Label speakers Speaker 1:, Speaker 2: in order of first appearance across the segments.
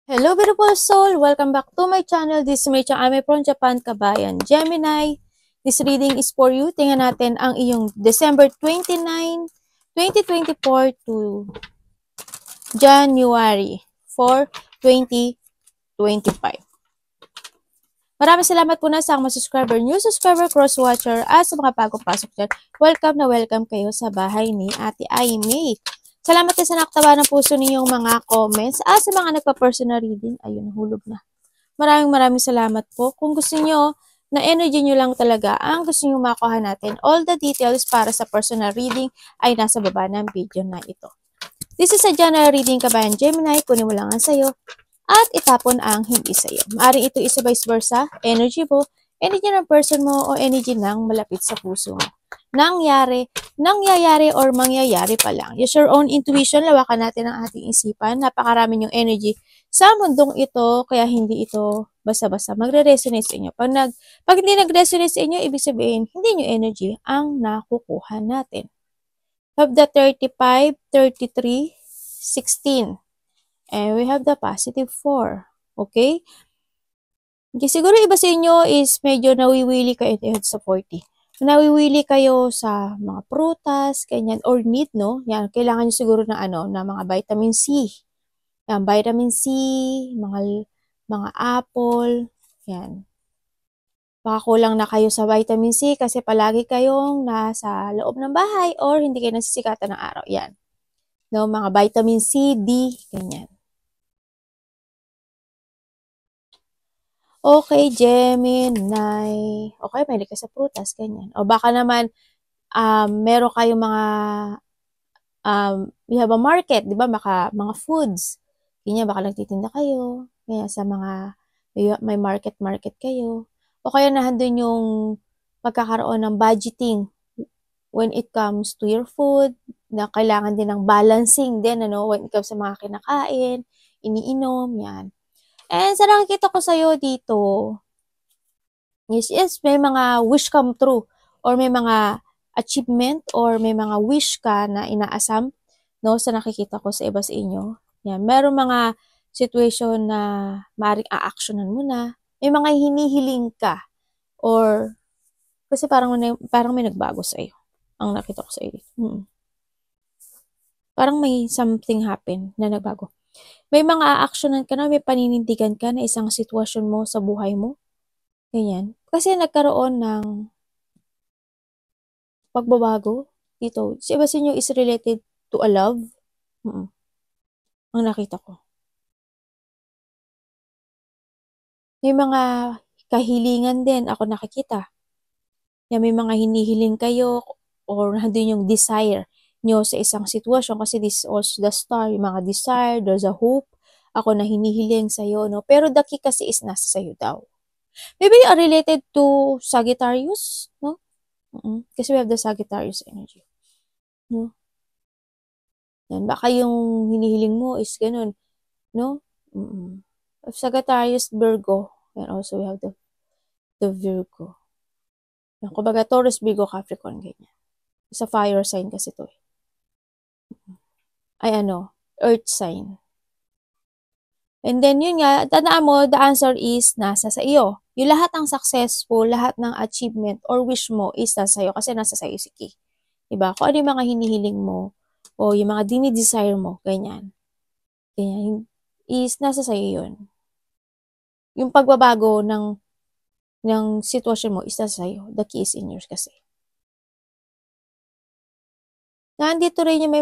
Speaker 1: Hello beautiful soul! Welcome back to my channel. This is my channel from Japan, Kabayan. Gemini, this reading is for you. Tingnan natin ang iyong December 29, 2024 to January 4, 2025. Maraming salamat po na sa mga subscriber, new subscriber, cross-watcher, at sa mga bagong pasok dyan. Welcome na welcome kayo sa bahay ni Ate Aimee. Salamat din sa nakataba ng puso ninyong mga comments at sa mga nagpa-personal reading. Ayun, hulog na. Maraming salamat po. Kung gusto nyo, na energy nyo lang talaga ang gusto nyo makuha natin, all the details para sa personal reading ay nasa baba ng video na ito. This is a general reading, Kabayan Gemini. Kunin mo lang ang sayo at itapon ang hindi sayo. Maaring ito isa vice versa, energy mo, energy ng person mo o energy ng malapit sa puso mo. Nangyayari or mangyayari pa lang. Use your own intuition, lawakan natin ang ating isipan. Napakarami yung energy sa mundong ito, kaya hindi ito basta-basta magre-resonate sa inyo. Pag hindi nag-resonate sa inyo, ibig sabihin, hindi nyo energy ang nakukuha natin. We have the 35, 33, 16. And we have the positive 4. Okay? Okay, siguro iba sa inyo is medyo nawiwili kayo sa 40. Nawiwili kayo sa mga prutas, ganyan, or need, no? Yan, kailangan nyo siguro ng na mga vitamin C. Yan, vitamin C, mga apple, yan. Baka kulang na kayo sa vitamin C kasi palagi kayong nasa loob ng bahay or hindi kayo nasisikatan ng araw. Yan. No, mga vitamin C, D, ganyan. Okay, Gemini. Okay, mahilig ka sa prutas, ganyan. O baka naman, meron kayong mga, you have a market, di ba? Mga foods. Ganyan, baka nagtitinda kayo. Ganyan, sa mga, may market kayo. O kaya nandun yung magkakaroon ng budgeting when it comes to your food, na kailangan din ng balancing din, when it comes sa mga kinakain, iniinom, yan. And sa nakikita ko sa'yo dito, yes, may mga wish come true or may mga achievement or may mga wish ka na inaasam, no, sa nakikita ko sa iba sa inyo. Yan, meron mga situation na maaaring a-actionan mo na, may mga hinihiling ka or kasi parang may nagbago sa iyo. Ang nakita ko sa iyo. Parang may something happen na nagbago. May mga a-actionan ka na, may paninindigan ka na isang sitwasyon mo sa buhay mo. Ganyan. Kasi nagkaroon ng pagbabago dito. Si iba sa inyo is related to a love. Ang nakita ko. May mga kahilingan din ako nakikita. Yan, may mga hinihiling kayo or nandun yung desire nyo sa isang sitwasyon kasi this is also the star, yung mga desire, there's a hope, ako na hinihiling sa'yo, no? Pero the key kasi is nasa sa'yo daw. Maybe you are related to Sagittarius, no? Kasi we have the Sagittarius energy. No? Yan, baka yung hinihiling mo is ganun, no? Sagittarius, Virgo, and also we have the Virgo. Yan, kumbaga Taurus, Virgo, Capricorn, ganyan. Sa fire sign kasi to. Ay earth sign. And then yun nga, tandaan mo, the answer is nasa sa iyo. Yung lahat ng successful, lahat ng achievement or wish mo is nasa iyo kasi nasa sa iyo si Ki. Diba? Kung ano yung mga hinihiling mo o yung mga dinidesire mo, ganyan. Ganyan, is nasa sa iyo yun. Yung pagbabago ng sitwasyon mo is nasa sa iyo. The key is in yours kasi. Nandito rin yung may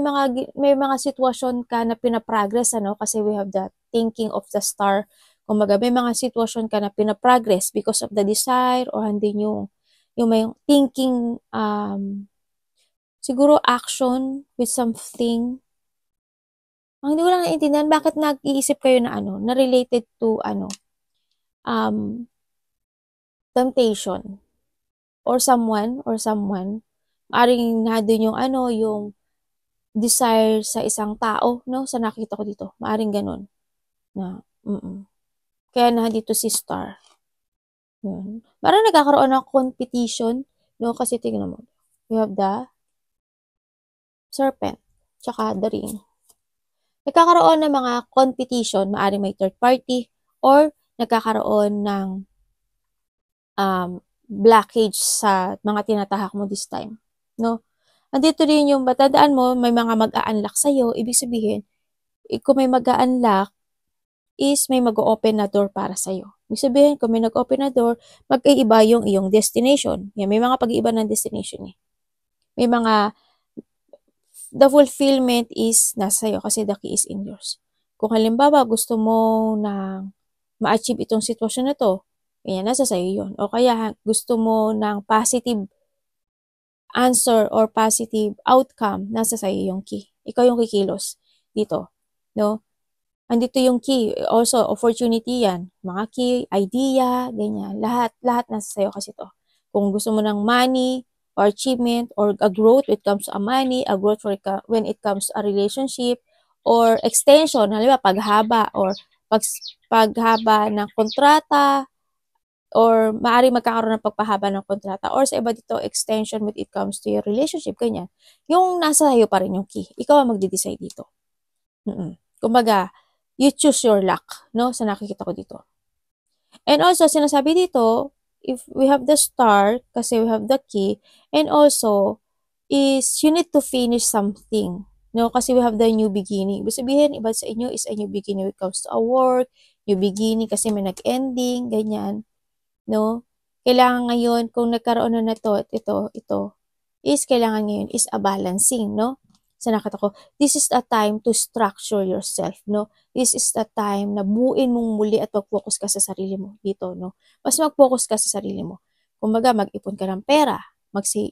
Speaker 1: mga sitwasyon ka na pinaprogress, kasi we have the thinking of the star. Kumbaga, may mga sitwasyon ka na pinaprogress because of the desire or hindi yung may thinking, siguro action with something. Ang hindi ko lang naintindihan, bakit nag-iisip kayo na na related to temptation or someone, maaring nandun yung yung desire sa isang tao, no? Sa nakita ko dito. Maaring ganun. Na, Kaya nandito si Star. Yun. Parang nagkakaroon ng competition, no? Kasi tingnan mo. We have the Serpent. Tsaka the Ring. Nagkakaroon ng mga competition, maaaring may third party, or nagkakaroon ng blockage sa mga tinatahak mo this time, no? Andito rin yung matandaan mo, may mga mag-a-unlock sa'yo, ibig sabihin, kung may mag-a-unlock, is may mag-o-open na door para sa'yo. Ibig sabihin, kung may nag-open na door, mag-iiba yung iyong destination. Yan, may mga pag-iiba ng destination eh. May mga, the fulfillment is nasa sa'yo kasi the key is in yours. Kung halimbawa, gusto mo na ma-achieve itong sitwasyon na to, yan, nasa sa'yo yun. O kaya, gusto mo ng positive answer or positive outcome, nasa sa'yo yung key. Ikaw yung kikilos dito, no? Andito yung key, also opportunity yan, mga key, idea, ganyan, lahat nasa sa'yo kasi to. Kung gusto mo ng money, or achievement, or a growth when it comes to a money, a growth when it comes to a relationship, or extension, halimbawa paghaba, or paghaba ng kontrata, or maaari magkakaroon ng pagpahaba ng kontrata, or sa iba dito, extension when it comes to your relationship, ganyan. Yung nasa sa'yo pa rin yung key. Ikaw ang magde-decide dito. Kumbaga, you choose your luck, no? Sa nakikita ko dito. And also, sinasabi dito, if we have the star, kasi we have the key, and also, is you need to finish something, no? Kasi we have the new beginning. Ibig sabihin, iba sa inyo is a new beginning when it comes to a work, new beginning kasi may nag-ending, ganyan, no? Kailangan ngayon, kung nagkaroon na to, ito, is kailangan ngayon is a balancing, no? Sa nakita ko, this is a time to structure yourself, no? This is the time na buuin mong muli at mag-focus ka sa sarili mo dito, no? Mas mag-focus ka sa sarili mo. Kumbaga, mag-ipon ka ng pera,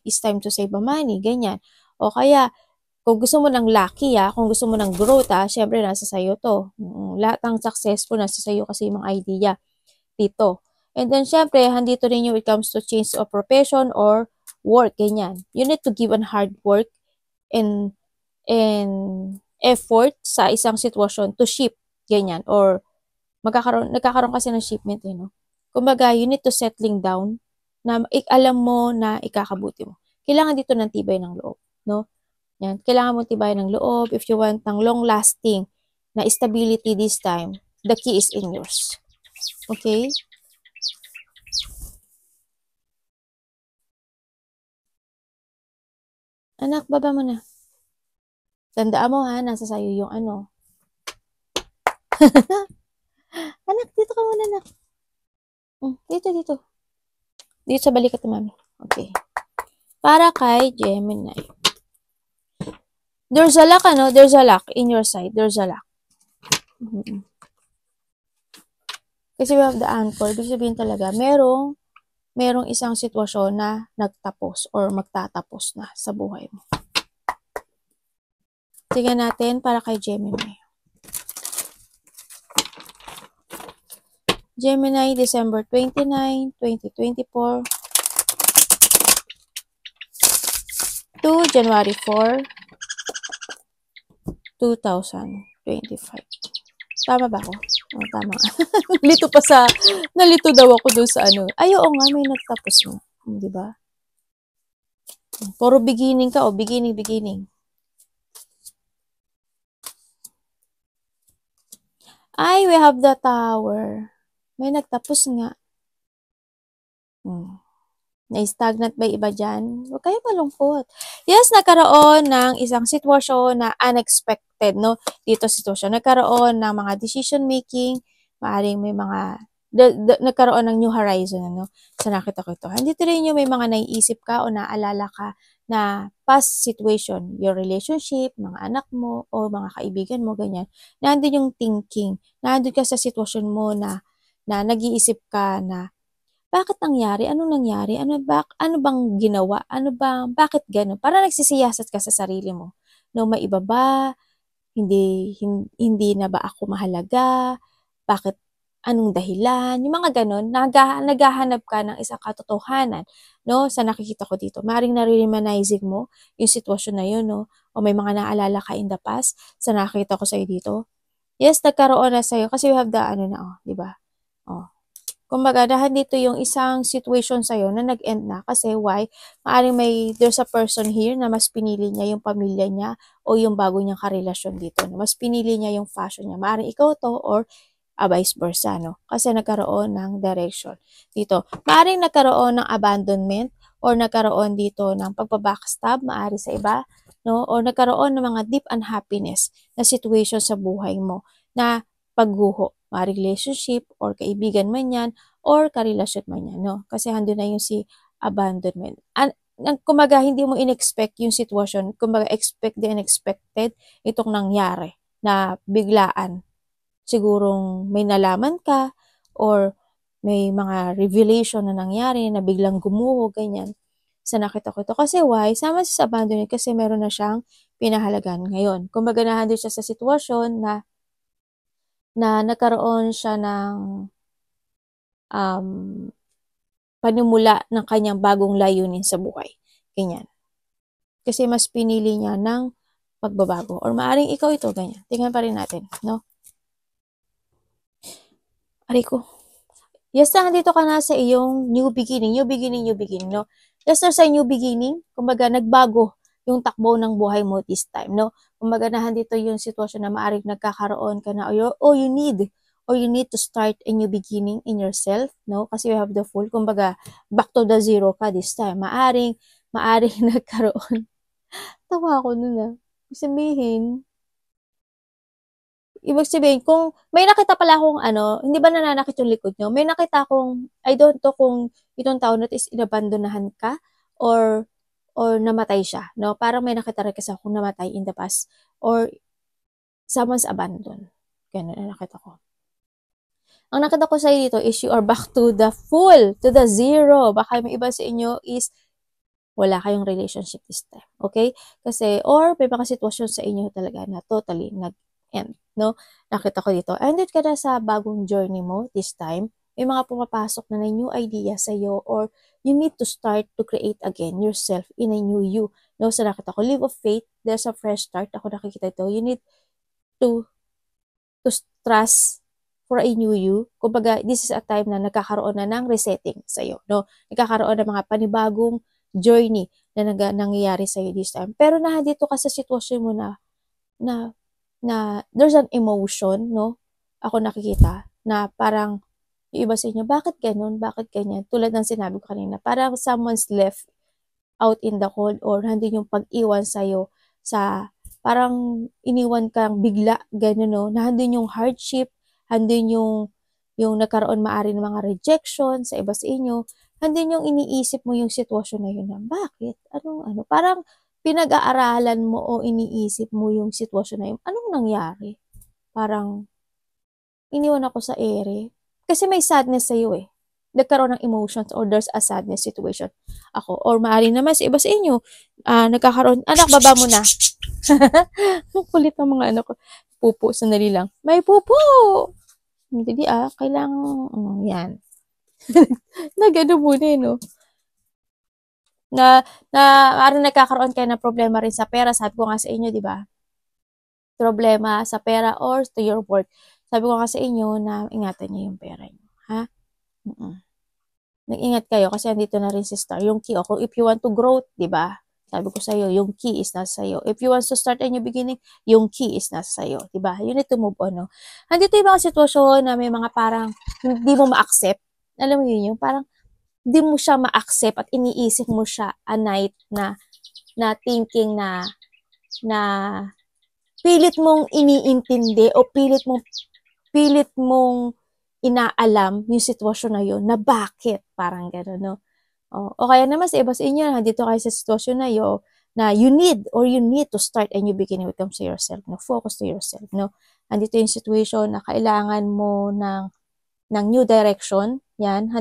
Speaker 1: it's time to save money, ganyan. O kaya, kung gusto mo ng lucky, kung gusto mo ng growth, syempre nasa sayo to. Lahat ng successful nasa sayo kasi yung mga idea dito. And then, syempre, handito rin yung it comes to change of profession or work, ganyan. You need to give an hard work and effort sa isang sitwasyon to ship, ganyan. Or, nagkakaroon kasi ng shipment, no? Kumbaga, you need to settling down na alam mo na ikakabuti mo. Kailangan dito ng tibay ng loob, no? Yan. Kailangan mo tibay ng loob if you want ng long-lasting na stability this time. The key is in yours. Okay? Anak, baba mo na. Tandaan mo nasa sayo yung ano. Anak, dito ka muna, anak. Dito. Dito sa balikat ni mami. Okay. Para kay Gemini. There's a luck, There's a luck in your side. There's a luck. Kasi we have the anchor. Ibig sabihin talaga, merong isang sitwasyon na nagtapos or magtatapos na sa buhay mo. Tingnan natin para kay Gemini. Gemini, December 29, 2024 to January 4, 2025. Tama ba ako? Tama. Nalito daw ako doon sa ano. Ay, oo nga, may nagtapos mo. Di ba? Puro beginning ka, beginning. Ay, we have the tower. May nagtapos nga. Na-stagnant ba iba dyan? Huwag kayo malungkot. Yes, nagkaroon ng isang sitwasyon na unexpected, no? Dito sitwasyon. Nagkaroon ng mga decision making, maaaring may mga, nagkaroon ng new horizon, no? Sa nakita ko ito. Andito rin yung may mga naiisip ka o naalala ka na past situation, your relationship, mga anak mo, o mga kaibigan mo, ganyan. Nandun yung thinking. Nandun ka sa sitwasyon mo na nag-iisip ka na, bakit nangyari? Anong nangyari? Ano bang ginawa? Bakit gano'n? Para nagsisiyasat ka sa sarili mo. No, may iba ba? Hindi na ba ako mahalaga? Bakit? Anong dahilan? Yung mga gano'n, naghahanap ka ng isang katotohanan, no? Sa nakikita ko dito. Maring nare-remanizing mo yung sitwasyon na yun, no? O may mga naalala ka in the past sa nakikita ko sa'yo dito. Yes, nagkaroon na sa'yo kasi we have the di ba? Kumbaga, dahil dito yung isang situation sa'yo na nag-end na. Kasi why? Maaaring there's a person here na mas pinili niya yung pamilya niya o yung bago niyang karelasyon dito. Na mas pinili niya yung fashion niya. Maaaring ikaw to or vice versa, no? Kasi nagkaroon ng direction dito. Maaaring nagkaroon ng abandonment or nagkaroon dito ng pagbabackstab, maaari sa iba, no? Or nagkaroon ng mga deep unhappiness na situation sa buhay mo na pagguho. Maaaring relationship or kaibigan man yan or karelasyon man yan, no? Kasi hando na yung si abandonment. Kumbaga, hindi mo in-expect yung sitwasyon. Kumbaga, expect the unexpected itong nangyari na biglaan. Sigurong may nalaman ka or may mga revelation na nangyari na biglang gumuho, ganyan. Sa nakita ko ito. Kasi why? Sama siya sa abandonment kasi meron na siyang pinahalagan ngayon. Kumbaga nahandle siya sa sitwasyon na nagkaroon siya ng panimula ng kanyang bagong layunin sa buhay. Ganyan. Kasi mas pinili niya ng pagbabago. Or maaring ikaw ito, ganyan. Tingnan pa rin natin, no? Aray ko. Yes, nandito ka na sa iyong new beginning, no? Yes, sa new beginning, kumbaga nagbago yung takbo ng buhay mo this time, no? Kumbaga nandito yung sitwasyon na maaring nagkakaroon ka na, or you need to start a new beginning in yourself, no? Kasi you have the full, kumbaga back to the zero ka this time. Maaring nagkaroon. Tawa ako nun Ibig sabihin, kung may nakita pala akong hindi ba nananakit yung likod nyo? May nakita akong, I don't know kung itong tao na is inabandonahan ka or namatay siya, no? Parang may nakita rin kasi akong namatay in the past or someone's abandoned. Ganun ang nakita ko. Ang nakita ko sa dito is you are back to the full, to the zero. Baka may iba sa inyo is wala kayong relationship this time. Okay? Kasi, or may mga sitwasyon sa inyo talaga na totally nag-end, no? Nakita ko dito. Ended ka na sa bagong journey mo this time. May mga pumapasok na new idea sa iyo or you need to start to create again yourself in a new you. No? So nakita ko, live of faith, there's a fresh start. Ako nakikita ito. You need to trust for a new you. Kumbaga, this is a time na nagkakaroon na ng resetting sa iyo, no? Nagkakaroon ng mga panibagong journey na nangyayari sa iyo this time. Pero nandito ka sa sitwasyon mo na there's an emotion, no? Ako nakikita na parang yung iba sa inyo, bakit ganun? Bakit ganyan? Tulad ng sinabi ko kanina, parang someone's left out in the cold or handin yung pag-iwan sa'yo sa parang iniwan kang bigla, gano'n, no? Na handin yung hardship, handin yung nagkaroon maari ng mga rejection sa iba sa inyo, handin yung iniisip mo yung sitwasyon na yun na, bakit? Parang pinag-aaralan mo o iniisip mo yung sitwasyon na yun, anong nangyari? Parang iniwan ako sa ere. Kasi may sadness sa iyo nagkaroon ng emotions or there's a sadness situation ako. Or maaari naman sa iba sa inyo, nagkakaroon, anak, baba mo na. Kulit ng mga anak ko. Pupo, sandali lang. May pupo! Hindi kailangan, yan. Nagano muna no? Na maaari nagkakaroon kayo ng problema rin sa pera. Sabi ko nga sa inyo, di ba? Problema sa pera or to your work. Sabi ko nga sa inyo na ingatan niyo yung pera niyo. Ha? Nag-ingat kayo kasi andito na rin si Star. Yung key, kung if you want to grow, di ba? Sabi ko sa'yo, yung key is nasa sa'yo. If you want to start a new beginning, yung key is nasa sa'yo. Di ba? You need to move on, no? Andito yung mga sitwasyon na may mga parang hindi mo ma-accept. Alam mo yun, yung parang hindi mo siya ma-accept at iniisip mo siya a night na thinking na pilit mong iniintindi o pilit mong inaalam yung sitwasyon na yun, na bakit, parang gano'n, no? O kaya naman sa iba sa inyo, dito kayo sa sitwasyon na yun, na you need to start a new beginning when it comes to yourself, no? Focus to yourself, no? Andito yung situation na kailangan mo ng new direction, yan,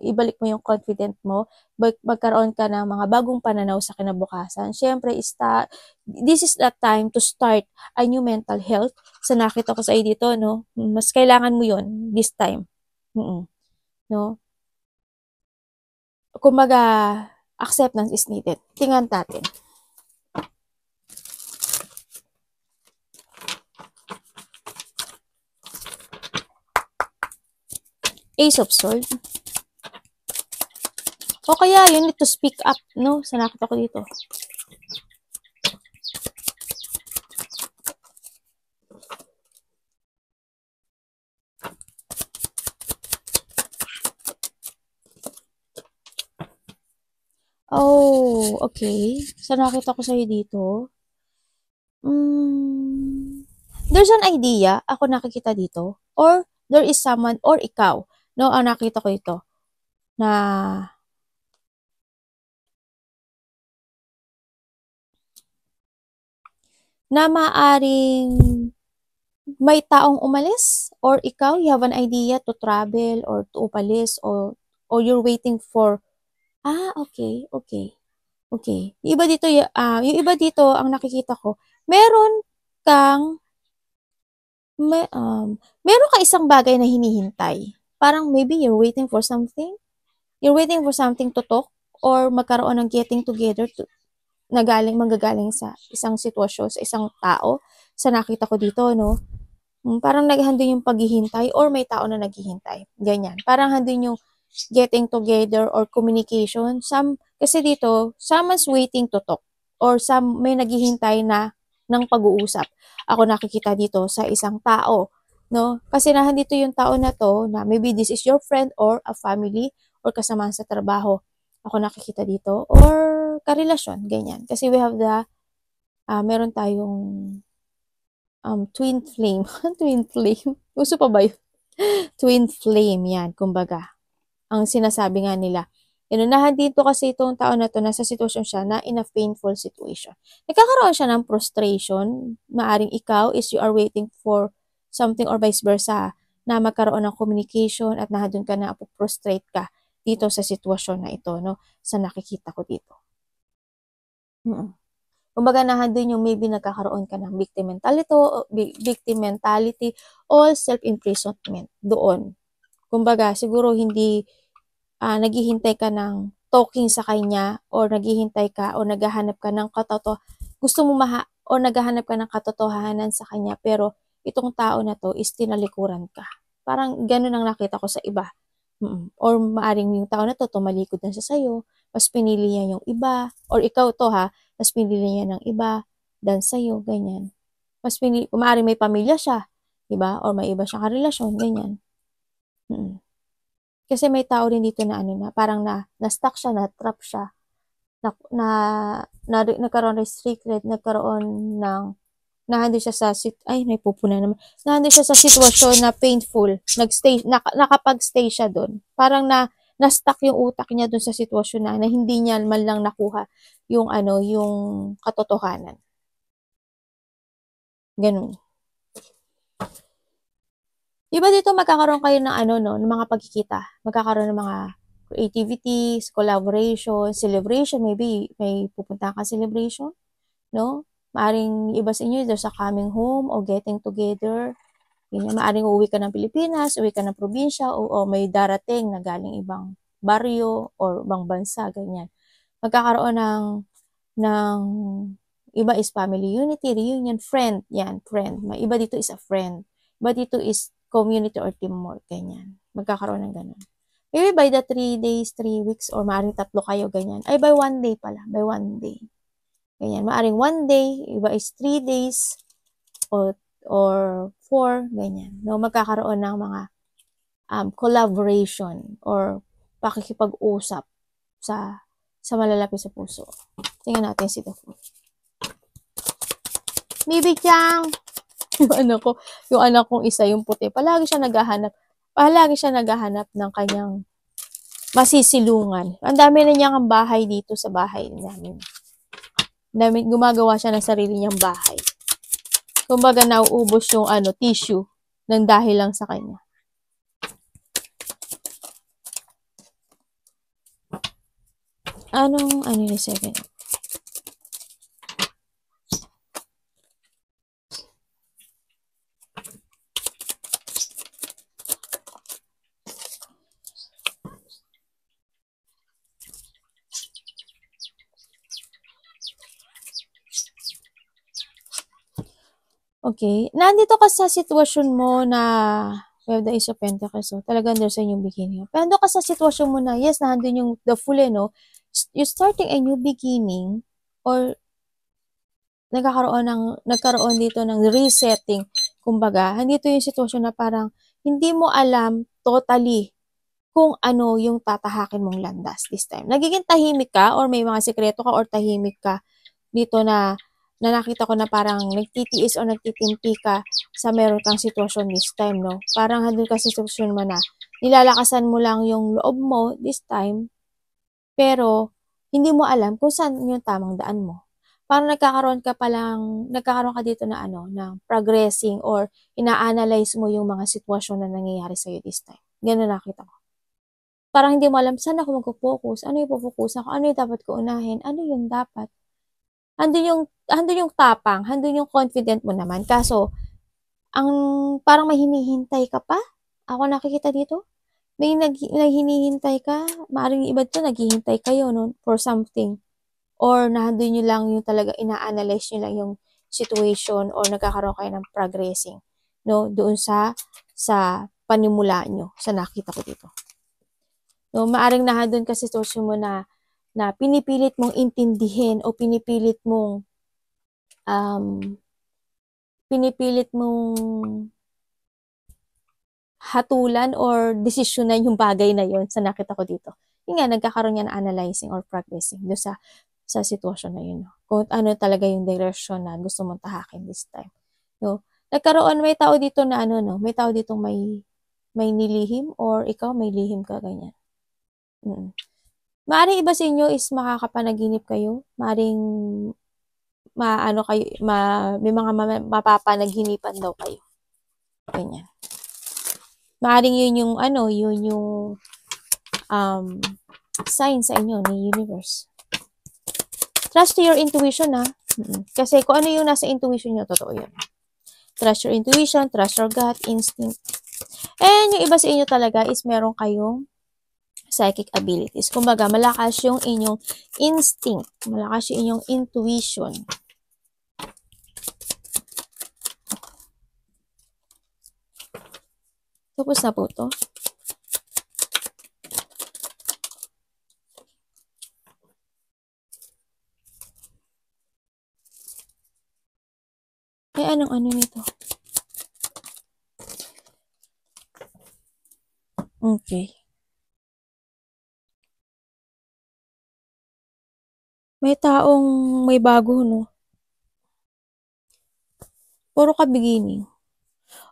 Speaker 1: ibalik mo yung confident mo, magkaroon ka ng mga bagong pananaw sa kinabukasan. Siyempre, this is the time to start a new mental health. Sa nakita ko sa iyo dito, no, mas kailangan mo yon this time. No? Kumbaga, acceptance is needed. Tingnan natin. Ace of Swords. O kaya, you need to speak up, no? Sa nakita ko dito. Oh, okay. Sa nakita ko sa'yo dito, there's an idea, ako nakikita dito, or there is someone, or ikaw, no? Ang nakita ko ito, na maaring may taong umalis, or ikaw, you have an idea to travel, or to umalis, or you're waiting for, okay, okay. Okay. Yung iba dito, yung iba dito, ang nakikita ko, meron kang, meron ka isang bagay na hinihintay. Parang maybe you're waiting for something. You're waiting for something to talk or magkaroon ng getting together na manggagaling sa isang sitwasyon, sa isang tao. Sa nakita ko dito, no? Parang naghandun yung paghihintay or may tao na naghihintay. Ganyan. Parang handun yung getting together or communication. Kasi dito, someone's waiting to talk or may naghihintay na ng pag-uusap. Ako nakikita dito sa isang tao, no? Kasi nandito yung tao na to na maybe this is your friend or a family or kasamahan sa trabaho. Ako nakikita dito or karelasyon, ganyan. Kasi we have meron tayong twin flame. Twin flame? Uso pa ba yun? Twin flame, yan, kumbaga. Ang sinasabi nga nila. Inunahan dito kasi itong tao na to, nasa sitwasyon siya na in a painful situation. Nagkakaroon siya ng frustration. Maaring ikaw is you are waiting for something or vice versa na magkaroon ng communication at nahadun ka na frustrate ka dito sa sitwasyon na ito, no? Sa nakikita ko dito. Kumbaga nahadun yung maybe nagkakaroon ka ng victim mentality or self-imprisonment doon. Kumbaga siguro hindi naghihintay ka ng talking sa kanya or naghihintay ka o naghahanap ka ng gusto mo o naghahanap ka ng katotohanan sa kanya pero itong tao na to is tinalikuran ka. Parang ganun ang nakita ko sa iba. Or maaring yung tao na to tumalikod na siya sa'yo, mas pinili niya yung iba, or ikaw to mas pinili niya ng iba than sa'yo, ganyan. Maaring may pamilya siya, diba? Or may iba siyang karelasyon, ganyan. Kasi may tao rin dito na parang na-stuck siya, na-trap siya, nagkaroon restricted, nagkaroon ng nahandi siya sa nahandi siya sa sitwasyon na painful, nakapag-stay siya doon. Parang na-stuck yung utak niya doon sa sitwasyon na hindi niya man lang nakuha yung yung katotohanan. Ganun. Diba dito magkakaroon kayo ng ng mga pagkikita, magkakaroon ng mga creativities, collaboration, celebration, maybe may pupunta ka celebration, no? Maaring iba sa inyo, there's a coming home o getting together. Maaring uuwi ka ng Pilipinas, uwi ka ng probinsya, o may darating na galing ibang baryo or ibang bansa, ganyan. Magkakaroon ng iba is family unity, reunion, friend, yan, friend. May iba dito is a friend. Iba dito is community or teamwork, ganyan. Magkakaroon ng ganun. Maybe by the 3 days, 3 weeks, or maaring 3 kayo, ganyan. Ay, by 1 day pala, by 1 day. Ganyan. Maaring 1 day, iba is 3 days, or 4, ganyan. No, magkakaroon ng mga collaboration or pakikipag-usap sa malalapit sa puso. Tingnan natin si Dafu. Bibi Chang! yung anak kong isa, yung puti, palagi siya naghahanap ng kanyang masisilungan. Ang dami na niyang bahay dito sa bahay namin. Gumagawa siya ng sarili niyang bahay. Kumbaga nauubos yung tissue ng dahil lang sa kanya. Anong ni 7? Okay. Nandito ka sa sitwasyon mo na We have the Ace of Pentacles. So, talagang there's a new beginning. Pero ando ka sa sitwasyon mo na, yes, nandun yung the Fool, no? You're starting a new beginning or nagkaroon dito ng resetting. Kumbaga, andito yung sitwasyon na parang hindi mo alam totally kung ano yung tatahakin mong landas this time. Nagiging tahimik ka or may mga sikreto ka or tahimik ka dito na nakita ko na parang nagtitiis o nagtitimpi ka sa meron kang sitwasyon this time, no? Parang handun ka sa sitwasyon mo na nilalakasan mo lang yung loob mo this time, pero hindi mo alam kung saan yung tamang daan mo. Parang nagkakaroon ka dito na ng progressing or ina-analyze mo yung mga sitwasyon na nangyayari sa'yo this time. Ganun nakita ko. Parang hindi mo alam saan ako magpo-focus, ano yung po-focus ako, ano yung dapat ko unahin, ano yung dapat. Andun yung tapang, andun yung confident mo naman. Kaso, parang may hinihintay ka pa. Ako nakikita dito. May hinihintay ka. Maaaring iba to, naghihintay kayo, no, for something. Or nandun nyo lang yung talaga, ina-analyze nyo lang yung situation or nagkakaroon kayo ng progressing, no, doon sa panimula nyo, sa nakita ko dito. No, maaaring nandun ka sa situation mo na pinipilit mong intindihin o pinipilit mong hatulan or desisyonan yung bagay na yon sa nakita ko dito. Yung nga, nagkakaroon yan na analyzing or progressing doon sa sitwasyon na yun. No? Kung ano talaga yung direction na gusto mong tahakin this time. No? May tao dito na may tao dito may nilihim or ikaw may lihim ka, ganyan. Maaring iba sa inyo is makakapanaginip kayo. Maaring may mga mapapanaghinipan daw kayo. Ganyan. Maaring yun yung sign sa inyo ni universe. Trust your intuition, ha. Kasi kung ano yung nasa intuition nyo, totoo yun. Trust your intuition, trust your gut, instinct. And yung iba sa inyo talaga is meron kayong psychic abilities. Kumbaga, malakas yung inyong instinct. Malakas yung inyong intuition. Tapos na po to. Anong nito? Okay. May taong may bago, no? Puro ka beginning.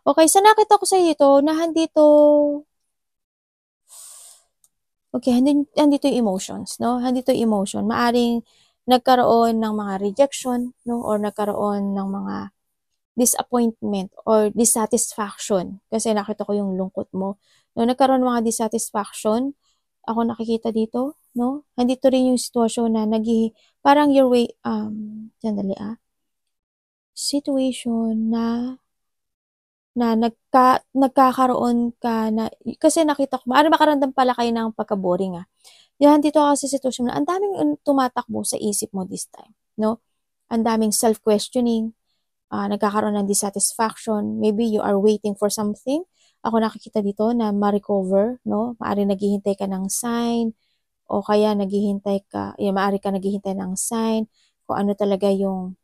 Speaker 1: Okay, sa nakita ko sa dito, handito yung emotions, no? Handito yung emotion. Maaring nagkaroon ng mga rejection, no? Or nagkaroon ng mga disappointment or dissatisfaction. Kasi nakita ko yung lungkot mo. No, nagkaroon ng mga dissatisfaction. Ako nakikita dito, no? Handito rin yung sitwasyon na parang your way, situation na nagkakaroon ka na, kasi nakita ko, maaari makaramdam pala kayo ng pagka-boring, Yan, dito kasi sitwasyon na ang daming tumatakbo sa isip mo this time, no? Ang daming self-questioning, nagkakaroon ng dissatisfaction, maybe you are waiting for something. Ako nakikita dito na ma-recover, no? Maaari naghihintay ka ng sign, o kaya maaari ka naghihintay ng sign, kung ano talaga yung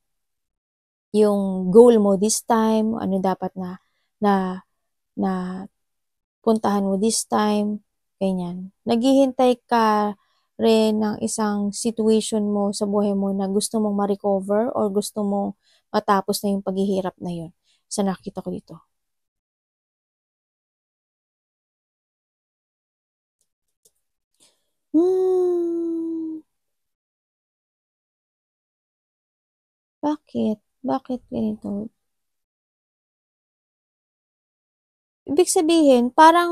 Speaker 1: goal mo this time, ano dapat na puntahan mo this time, ganyan. Naghihintay ka rin ng isang situation mo sa buhay mo na gusto mong ma-recover or gusto mong matapos na yung paghihirap na yun. Sa nakita ko dito. Bakit? Bakit ganito? Ibig sabihin, parang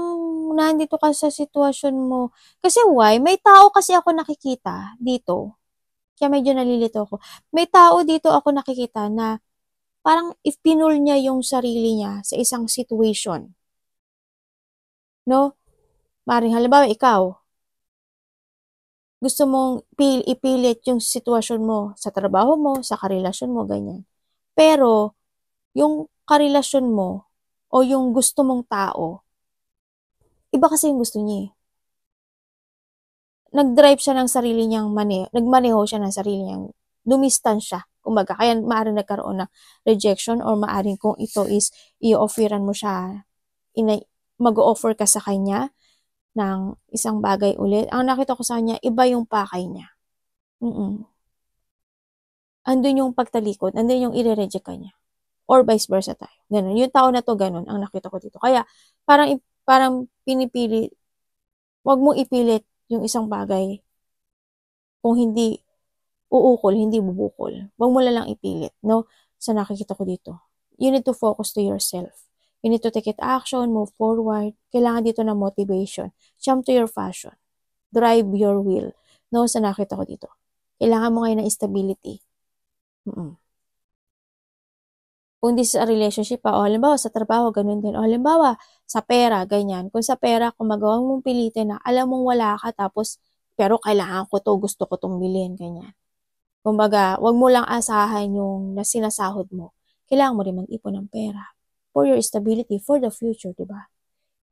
Speaker 1: nandito ka sa sitwasyon mo. Kasi why? May tao kasi ako nakikita dito. Kaya medyo nalilito ako. May tao dito ako nakikita na parang if pinul niya yung sarili niya sa isang situation. No? Maring halimbawa, ikaw, gusto mong ipilit yung sitwasyon mo sa trabaho mo, sa karelasyon mo, ganyan. Pero, yung karelasyon mo o yung gusto mong tao Iba kasi yung gusto niya eh. Nag-drive siya ng sarili niyang nagmaneho siya ng sarili niyang dumistansya. Kumbaga, kaya maaaring nagkaroon ng rejection or maaaring kung ito is i-offeran mo siya, mag-offer ka sa kanya ng isang bagay ulit. Ang nakita ko sa kanya, iba yung pakay niya. Andun yung pagtalikod, andun yung i-reject ka niya. Or vice versa tayo. Ganun. Yung tao na to, ganun, ang nakita ko dito. Kaya, parang pinipili, wag mong ipilit yung isang bagay kung hindi uukol, hindi bubukol. Wag mo lang ipilit, no? Sa nakikita ko dito. You need to focus to yourself. You need to take it action, move forward. Kailangan dito ng motivation. Jump to your passion. Drive your will. No, sa nakita ko dito. Kailangan mo ngayon ng stability. Kung this is a relationship, o halimbawa sa trabaho, ganun din. O halimbawa, sa pera, ganyan. Kung sa pera, kung magawang mong pilitin na alam mong wala ka, tapos, pero kailangan ko to, gusto ko tong bilhin, ganyan. Kumbaga, wag mo lang asahan yung sinasahod mo. Kailangan mo rin mag-ipon ng pera. For your stability, for the future, di ba?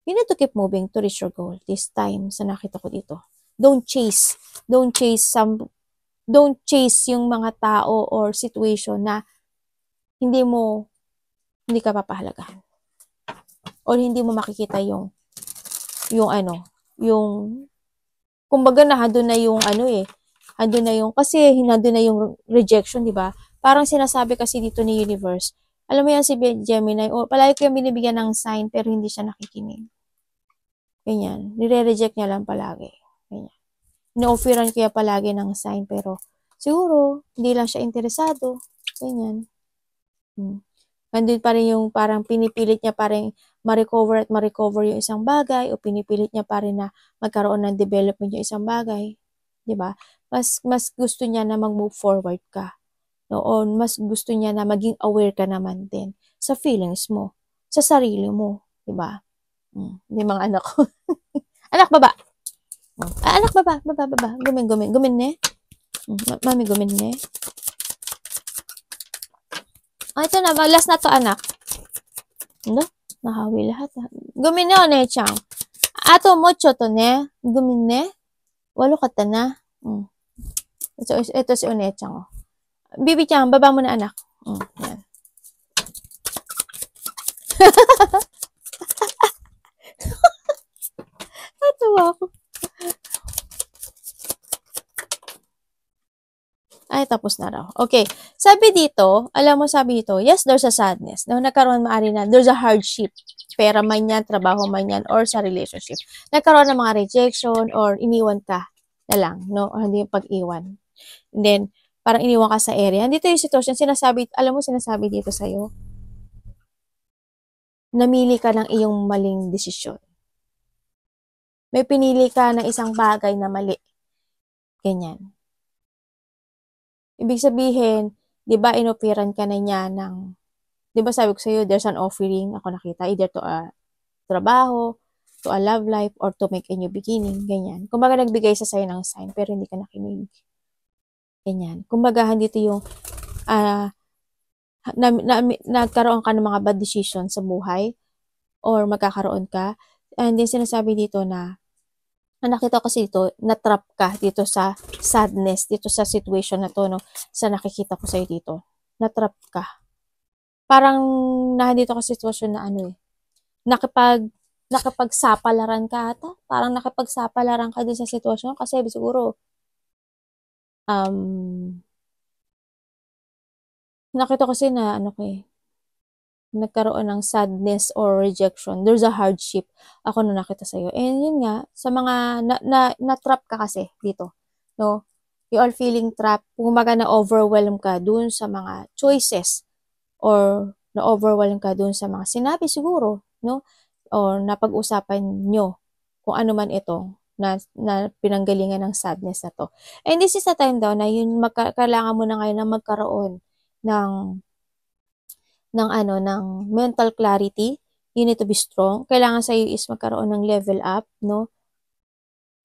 Speaker 1: You need to keep moving to reach your goal. This time, sa nakita ko dito. Don't chase yung mga tao or situation na hindi ka papahalagahan. O hindi mo makikita yung kumbaga nandun na yung kasi nandun na yung rejection, di ba? Parang sinasabi kasi dito ni universe, alam mo yan si Gemini, palagi ko yung binibigyan ng sign pero hindi siya nakikinig. Ganyan. Nire-reject niya lang palagi. Ganyan. Ino-offeran kaya palagi ng sign pero siguro hindi lang siya interesado. Ganyan. Nandun pa rin yung parang pinipilit niya pa rin ma-recover yung isang bagay o pinipilit niya pa rin na magkaroon ng development yung isang bagay. Diba? Mas gusto niya na mag-move forward ka. Noon, mas gusto niya na maging aware ka naman din sa feelings mo, sa sarili mo. Diba? Hindi mga anak ko. Anak, baba! Anak, baba. Gumin ne? Mami, gumin ne? Ito na, last na to, anak. No? Nahawi lahat. Gumin ne, one-chan. Ato, mocho to ne. Gumin ne? Walo ka ta na. Ito si one-chan. Oh. Bibi-chan, baba mo na, anak. Yan. Natuwa ako. Ay, tapos na raw. Okay. Sabi dito, yes, there's a sadness. Nagkaroon maari na, there's a hardship. Pera man yan, trabaho man yan, or sa relationship. Nagkaroon ng mga rejection, or iniwan ka na lang, no? O hindi yung pag-iwan. And then, parang iniwan ka sa area. Dito yung sitwasyon, sinasabi dito sa'yo, namili ka ng iyong maling desisyon. May pinili ka ng isang bagay na mali. Ganyan. Ibig sabihin, di ba, inoperan ka na niya ng, di ba sabi ko sa'yo, there's an offering, ako nakita, either to a trabaho, to a love life, or to make a new beginning, ganyan. Kumbaga, nagbigay sa sa'yo ng sign, pero hindi ka nakinig. Ganyan. Kumbaga, dito yung, nagkaroon ka ng mga bad decisions sa buhay, or magkakaroon ka, and then sinasabi dito na, nakita ko kasi dito, na-trap ka dito sa sadness, dito sa situation na to, no? Sa nakikita ko sa'yo dito. Na-trap ka. Parang nandito ka sa sitwasyon na nakipagsapalaran ka ata. Parang nakipagsapalaran ka din sa sitwasyon kasi siguro, nakita ko kasi na, nagkaroon ng sadness or rejection. There's a hardship. Ako na nakita sa'yo. And yun nga, sa mga, na-trap ka kasi dito. No? You are feeling trapped. Kumaga na-overwhelm ka dun sa mga choices. Or na-overwhelm ka dun sa mga sinabi siguro. No? Or napag-usapan nyo kung ano man ito na pinanggalingan ng sadness na to. And this is a time daw na yun, kailangan mo na ngayon na magkaroon ng mental clarity. You need to be strong. Kailangan sa iyo is magkaroon ng level up, no?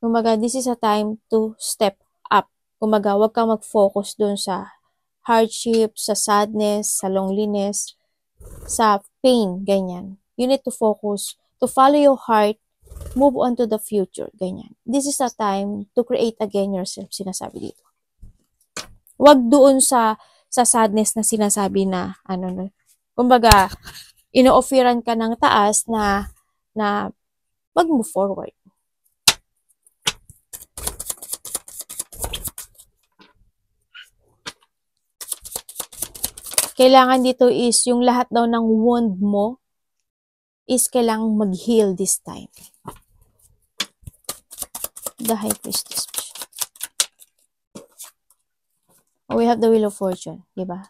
Speaker 1: Kumaga, this is a time to step up. Kumaga, wag kang mag-focus dun sa hardship, sa sadness, sa loneliness, sa pain, ganyan. You need to focus, to follow your heart, move on to the future, ganyan. This is a time to create again yourself, sinasabi dito. Wag doon sa sadness na sinasabi na, kumbaga, ino-offeran ka ng taas na mag-move forward. Kailangan dito is yung lahat daw ng wound mo is kailangang mag-heal this time. The High Priestess. We have the Wheel of Fortune, di ba?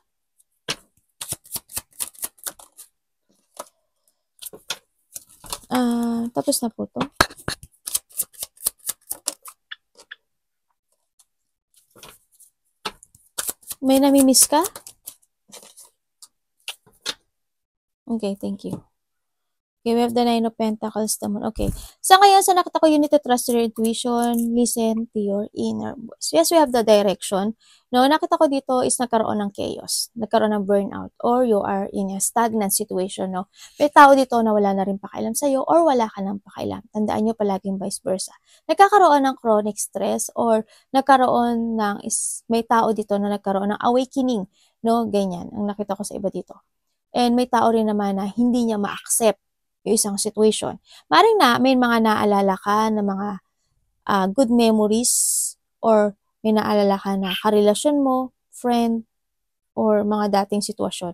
Speaker 1: Tapos na po to. May namimiss ka? Okay, thank you. Okay, we have the Nine of Pentacles naman. Okay. So, ngayon, sa nakita ko, you need to trust your intuition, listen to your inner voice. Yes, we have the direction. No, nakita ko dito is nagkaroon ng chaos, nagkaroon ng burnout, or you are in a stagnant situation, no? May tao dito na wala na rin pakialam sa'yo, or wala ka nang pakialam. Tandaan nyo palaging vice versa. Nagkakaroon ng chronic stress, or nagkaroon ng, may tao dito na nagkaroon ng awakening, no? Ganyan, ang nakita ko sa iba dito. And may tao rin naman na hindi niya ma-accept yung isang situation. Maring may mga naalala ka na mga good memories or may naalala ka na karelasyon mo, friend, or mga dating sitwasyon.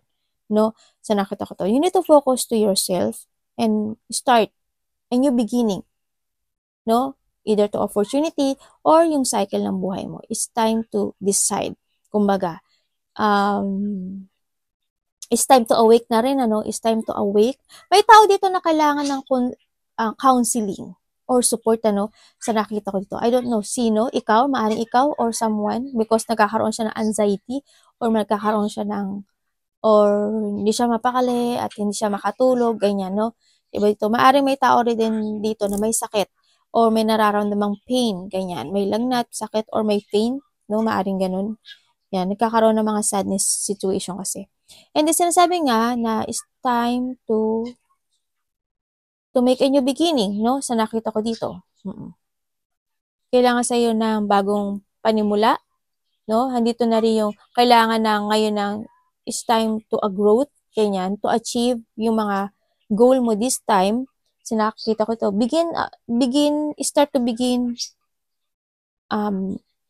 Speaker 1: No? Sa nakita ko to. You need to focus to yourself and start a new beginning. No? Either to opportunity or yung cycle ng buhay mo. It's time to decide. Kumbaga, it's time to awake na rin, It's time to awake. May tao dito na kailangan ng counseling or support, Sa nakita ko dito. I don't know, sino? Ikaw? Maaaring ikaw or someone? Because nagkakaroon siya ng anxiety or nagkakaroon siya or hindi siya mapakali at hindi siya makatulog, ganyan, no? Diba dito? Maaaring may tao rin din dito na may sakit or may nararamdamang pain, ganyan. May lagnat, sakit, or may pain, no? Maaaring ganun. Yan, nagkakaroon ng mga sadness situation kasi. And then sinasabi nga na it's time to make a new beginning, no? Sa nakita ko dito. Kailangan sa iyo ng bagong panimula, no? Handito na rin yung kailangan na ngayon ng it's time to a growth, ganyan, to achieve yung mga goal mo this time. Sinakita ko to. Start to begin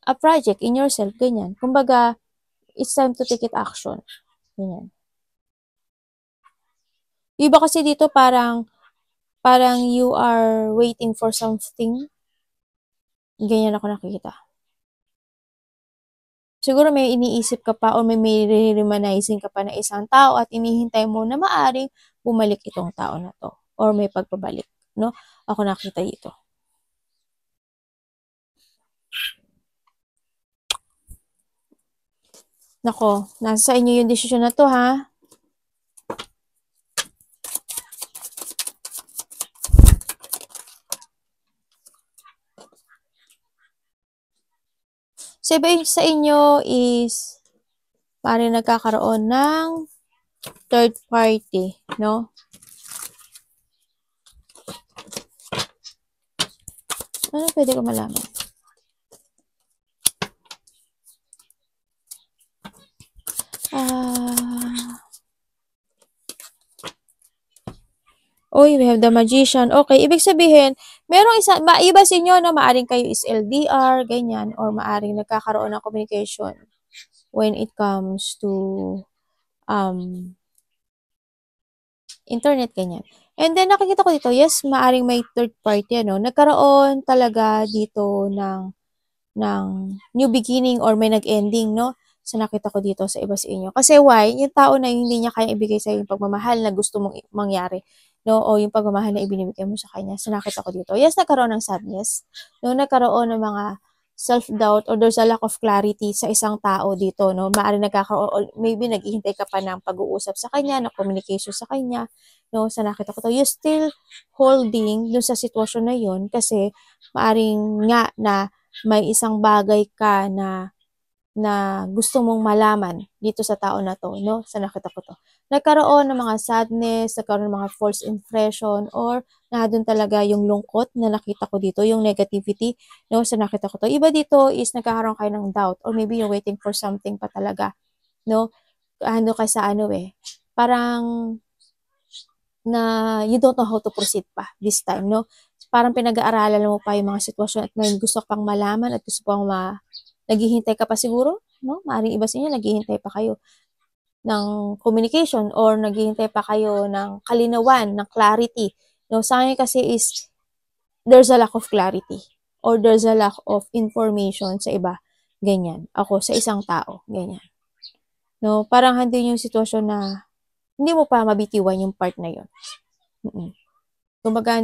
Speaker 1: a project in yourself, ganyan. Kumbaga, it's time to take it action. Ganyan. Iba kasi dito parang you are waiting for something. Ganyan ako nakikita. Siguro may iniisip ka pa or may remanizing ka pa na isang tao at inihintay mo na maaring bumalik itong tao na to or may pagpabalik, no? Ako nakita dito. Nako, nasa inyo yung desisyon na to, ha? Sabi sa inyo is parang nagkakaroon ng third party, no? Ano pwede ko malaman? We have the Magician. Okay, ibig sabihin, merong iba sa inyo na maaring kayo is LDR, ganyan, or maaring nagkakaroon ng communication when it comes to internet, ganyan. And then, nakikita ko dito, yes, maaring may third party, nagkaroon talaga dito ng new beginning or may nag-ending, no? So, nakita ko dito sa iba sa inyo. Kasi why? Yung tao na hindi niya kaya ibigay sa yung pagmamahal na gusto mong mangyari, no? O yung pagmamahal na ibinibigay mo sa kanya. So, nakita ko dito. Yes, nagkaroon ng sadness. No? Nagkaroon ng mga self-doubt or there's a lack of clarity sa isang tao dito, no? Maaari nagkakaroon, or maybe naghihintay ka pa ng pag-uusap sa kanya, ng communication sa kanya, no? So, nakita ko to. You're still holding dun sa sitwasyon na yun kasi maaring nga na may isang bagay ka na na gusto mong malaman dito sa tao na to, no? Sa nakita ko to. Nagkaroon ng mga sadness, nagkaroon ng mga false impression, or nandun talaga yung lungkot na nakita ko dito, yung negativity, no? Sa nakita ko to. Iba dito is nagkakaroon kayo ng doubt, or maybe you're waiting for something pa talaga, no? Ano ka sa ano parang na you don't know how to proceed pa this time, no? Parang pinag-aaralan mo pa yung mga sitwasyon at may gusto pang malaman at gusto pang naghihintay ka pa siguro, no? Maaaring iba sa inyo, naghihintay pa kayo ng communication or naghihintay pa kayo ng kalinawan, ng clarity. No, sa akin kasi is there's a lack of clarity or there's a lack of information sa iba. Ganyan. Ako, sa isang tao. Ganyan. No, parang handin yung sitwasyon na hindi mo pa mabitiwan yung part na yun. Kumbaga,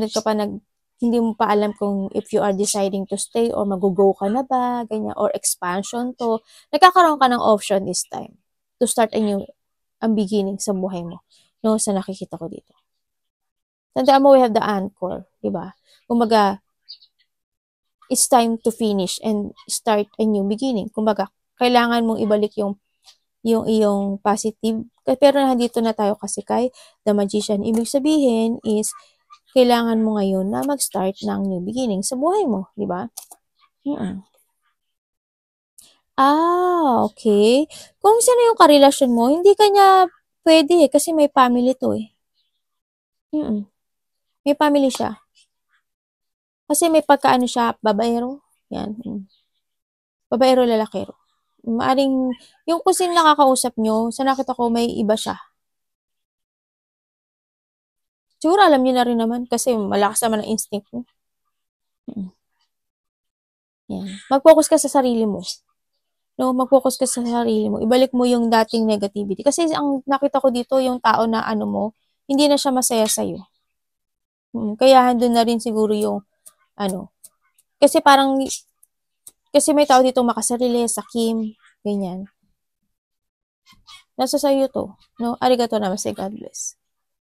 Speaker 1: hindi mo pa alam kung if you are deciding to stay or mag-go ka na ba, ganyan, or expansion to. Nagkakaroon ka ng option this time to start ang beginning sa buhay mo. No, sa nakikita ko dito. Tandaan mo, we have the anchor, di ba? Kumbaga, it's time to finish and start a new beginning. Kumbaga, kailangan mong ibalik yung iyong positive. Pero nandito na tayo kasi kay The Magician. Ibig sabihin is, kailangan mo ngayon na mag-start ng new beginning sa buhay mo, di ba? Okay. Kung sino yung karelasyon mo, hindi kanya pwede kasi may family to eh. May family siya. Kasi may pagkaano siya, babaero. Yan. Babaero, lalakero. Maaring, yung kung sino nakakausap nyo, sa nakita ko may iba siya. Siguro alam niyo na rin naman kasi malakas naman ang instinct mo. Yan. Mag-focus ka sa sarili mo. No, mag-focus ka sa sarili mo. Ibalik mo yung dating negativity. Kasi ang nakita ko dito, yung tao na ano mo, hindi na siya masaya sa'yo. Kaya doon na rin siguro yung ano. Kasi may tao dito makasarili, sakim, ganyan. Nasa sa'yo to. No? Arigato namaste, God bless.